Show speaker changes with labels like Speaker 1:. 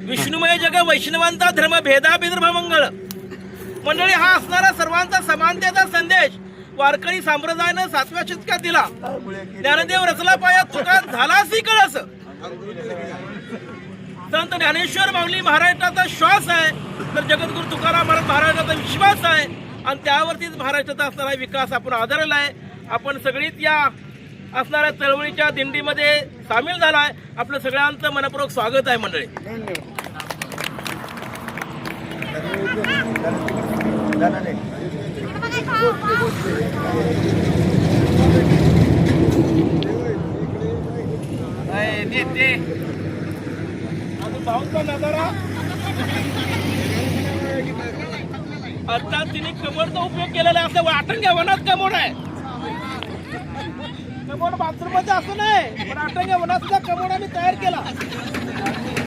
Speaker 1: विष्णुमय जग वैष्णवांचा धर्म भेदा विदर्भ मंगळ मंडळी, हा असणारा सर्वांचा समानतेचा संदेश वारकरी संप्रदायानं 7व्या शतकात दिला. ज्ञानदेव रचला पाया तुका झालासी कळस. संत ज्ञानेश्वर माऊली महाराष्ट्राचा श्वास आहे, तर जगद्गुरु तुकाराम महाराजांचा विश्वास आहे आणि त्यावरतीच महाराष्ट्राचा असणारा विकास आपण आदरला आहे. आपण सगळीच या असणाऱ्या चळवळीच्या दिंडीमध्ये सामील झालाय. आपलं सगळ्यांचं मनपूर्वक स्वागत आहे मंडळी. भाऊचा नजारा आता तिने कमोडचा उपयोग केलेला आहे. असं आटंग्या वनात कमोड आहे. कमोड बाथरूम मध्ये असं नाही, पण आटंग्या वनात सुद्धा कमोड आम्ही तयार केला.